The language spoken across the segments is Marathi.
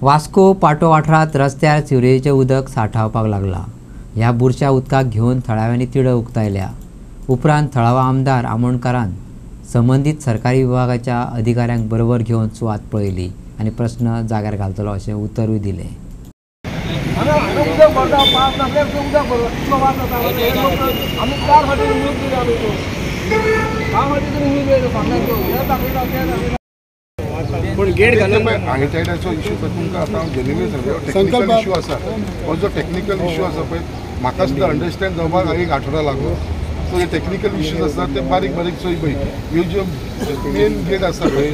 वास्को पाटो वाठारात रस्त्यार सिवरेजीचें उदक सांठवपाक लागला। ह्या बुरश्या उदकाक घेवन थळाव्यांनी तिडक उक्तायल्या। उपरांत थळावा आमदार आमोणकारान संबंधीत सरकारी विभागाच्या अधिकाऱ्यांक बरोबर घेवन सुवात पळयली आनी प्रस्न जाग्यार घालतलो अशें उतरूय दिलें। पण गेट घालून हायटायडाचो इश्यू तुमकां आतां जेन्युइन टेक्निकल इश्यू आसा हो जो टेक्निकल इश्यू आसा पळय म्हाका सुद्दां अंडरस्टँड जावपाक एक आठवडो लागलो। सो हे टेक्निकल इश्यूज आसा ते बारीक बारीक चोय पळय ह्यो ज्यो मेन गेट आसा पळय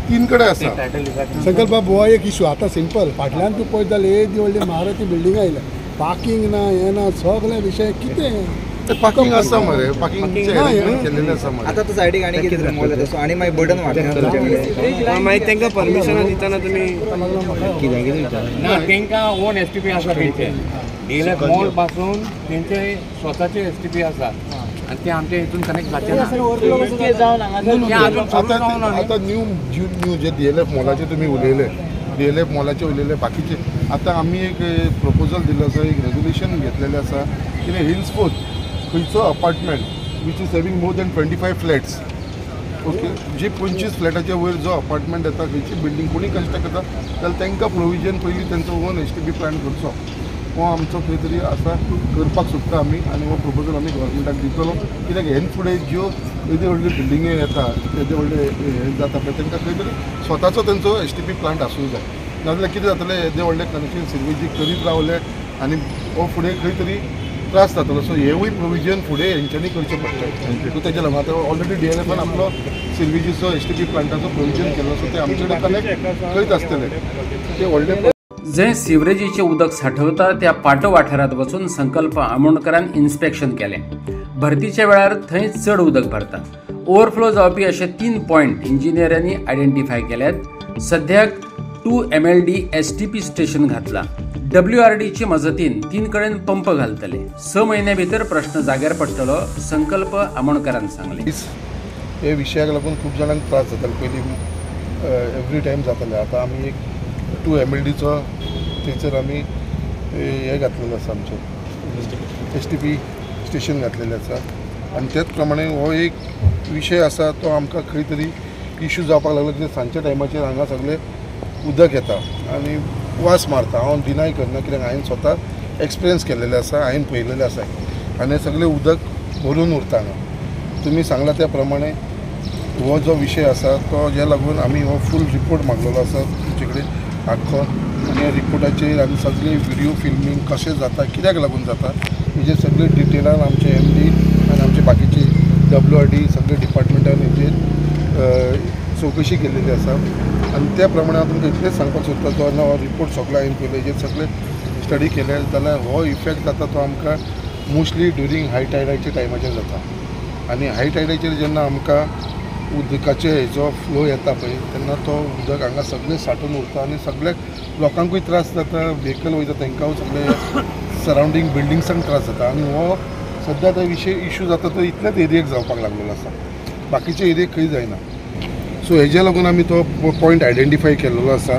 तीन कडेन आसा। संकल्प बाबा हो एक इश्यू आतां सिंपल फाटल्यान तूं पळयत जाल्यार येदी व्हडली म्हारती बिल्डिंग आयल्या पार्किंग ना हें ना सगळे विशय कितें पार्किंग आसा मरे पार्किंग केलेलें आसा मरे। आतां तो सायडीक आनी कितें रिमूव जाता सो आनी मागीर बर्डन वाडटा मागीर तांकां परमिशन दितना तुमी ना तांकां ओन एसटीपी आसा तेंचे डीएलएफ मॉल पासून तेंचे स्वताचे एसटीपी आसा आनी ते आमच्या हितून कनेक्ट जाचे ना। आतां न्यू जे डीएलएफ मॉलाचे तुमी उलयले डीएलएफ मॉलाचे उलयले बाकीचे आतां आमी एक प्रपोजल दिल्लो आसा एक रेगुलेशन घेतलेलें आसा की हिल्स फोर्थ खंयचो apartment which is having more than 25 flats okay जे 25 फ्लॅटाच्या वयर जो अपार्टमेंट येता खंयची बिल्डींग कोणी कन्स्ट्रक्ट करता जाल्यार तांकां प्रोविजन पयलीं तांचो ओन एसटीपी प्लॅन करचो हो आमचो खंय तरी आसा करपाक सोदता आमी आनी हो प्रपोजल आमी गव्हर्मेंटाक दितलो कित्याक हेन फुडें ज्यो येदी व्हडल्यो बिल्डिंगे येता तेजे व्हडले हे जाता पळय तांकां खंय तरी स्वताचो तेंचो एसटीपी प्लांट आसूंक जाय नाजाल्यार कितें जातलें येदे व्हडले कनेक्शन सिरवेजीक करीत रावले आनी हो फुडें खंय तरी त्रास जातलो सो हेवूय प्रोविजन फुडें हेंच्यांनी करचें पडटलें सो तेजे लागून आतां ऑलरेडी डीएलएफान आपलो सिरवेजीचो एसटीपी प्लांटाचो प्रोविजन केलो सो ते आमचे कडेन कनेक्ट करीत आसतले ते व्हडले जंय सिवरेजीचे उदक साठवता त्या पाटो वाठारात वचून संकल्प आमोणकरान इन्स्पेक्शन केलें। भरतीच्या वेळार थंय चड उदक भरता ओव्हरफ्लो जावपी अशे 3 पॉयंट इंजिनियरांनी आयडेंटिफाय केल्यात। सद्याक 2 MLD STP स्टेशन घातला। WRDचे मजतीन 3 कडेन पंप घालतले। 6 म्हयन्या भितर प्रश्न जाग्यार पडटलो संकल्प आमोणकरान सांगले। हे विशयाक लागून खूब जाणांक त्रास जाताले पयलीं एवरी टायम जाताले आतां आमी एक 2 MLDचो थंयसर आमी हे घातलेलो आसा आमचे STP स्टेशन घातलेलें आसा आनी त्याच प्रमाणे हो एक विशय आसा तो आमकां खंय तरी इश्यू जावपाक लागलो कित्याक सांजच्या टायमाचेर हांगा सगळें उदक येता आनी वास मारता हांव डिनाय करना कित्याक हांवें स्वता एक्सपिरियन्स केल्लेलें आसा हांवें पळयलेलें आसा आनी हें सगळें उदक भरून उरता हांगा तुमी सांगला त्या प्रमाणे हो जो विशय आसा तो जे लागून आमी हो फूल रिपोर्ट मागलेलो आसा तुमचे कडेन आख्खो आनी ह्या रिपोर्टाचेर आमी सगळे व्हिडियो फिल्मींग कशें जाता कित्याक लागून जाता हेजे सगळे डिटेलान आमचे MD आनी आमचे बाकीचे WRD सगळे डिपार्टमेंटान हेजेर चवकशी केल्लेली आसा आनी त्या प्रमाणे हांव तुमकां इतलेंच सांगपाक सोदता जो हो रिपोर्ट सगळो हांवें पयलो हेजेर सगळे स्टडी केले जाल्यार हो इफेक्ट जाता तो आमकां मोस्टली ड्युरींग हाय टायडाच्या टायमाचेर जाता आनी हाय टायडाचेर जेन्ना आमकां उदकाचे हेजो फ्लो येता पळय तेन्ना तो उदक हांगा सगळें सांठून उरता आनी सगळ्याक लोकांकूय त्रास जाता व्हेकल वयता तांकां सगळे सरावंडींग बिल्डिंग्सांक त्रास जाता आनी हो सद्या तो विशय इश्यू जाता तो इतल्याच एरियेक जावपाक लागलेलो आसा बाकीचे एरियेक खंय जायना सो हेज्या लागून आमी तो पॉयंट आयडेंटिफाय केल्लो आसा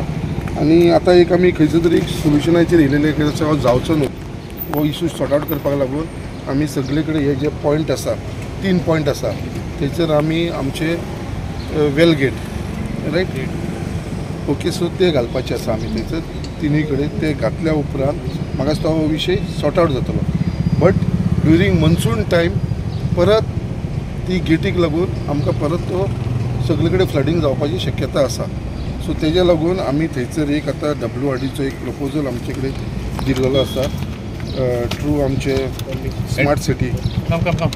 आनी आतां एक आमी खंयचो तरी सोल्युशनाचेर येयलेले हो जावचो न्हू हो इश्यू सॉर्ट आवट करपाक लागून आमी सगळे कडेन हे जे पॉयंट आसा 3 पॉयंट आसा थंयसर आमी आमचे well get right okay so ते घालपाचे आसा आमी थंयसर तिनूय कडेन ते घातल्या उपरांत म्हाका तो विशय सॉर्ट आवट जातलो बट ड्युरींग मनसून टायम परत ती गेटीक लागून आमकां परत तो सगळे कडेन फ्लडींग जावपाची शक्यता आसा सो तेज्या लागून आमी थंयसर एक आतां WRDचो एक प्रपोजल आमचे कडेन दिल्लो आसा थ्रू आमचे स्मार्ट सिटी आमचे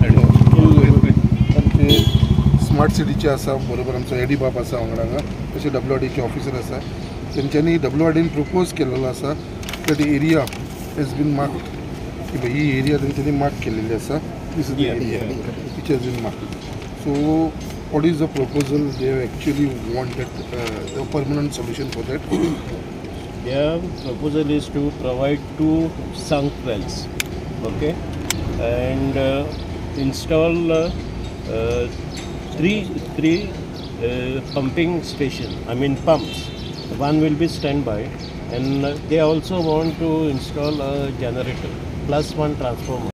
स्मार्ट सिटीचे आसा बरोबर आमचो एडी बाब आसा वांगडा तशें WRDचे ऑफिसर आसा तेंच्यांनी WRDन प्रपोज केल्लो आसा that area has been marked की ही एरिया तेंच्यांनी मार्क केलेली आसा this is the area which has been marked so what is the proposal they actually wanted a permanent solution for that? Their proposal is to provide 2 sunk wells, okay, and install three pumping station. I mean pumps one will be standby, and they also want to install a generator plus one transformer.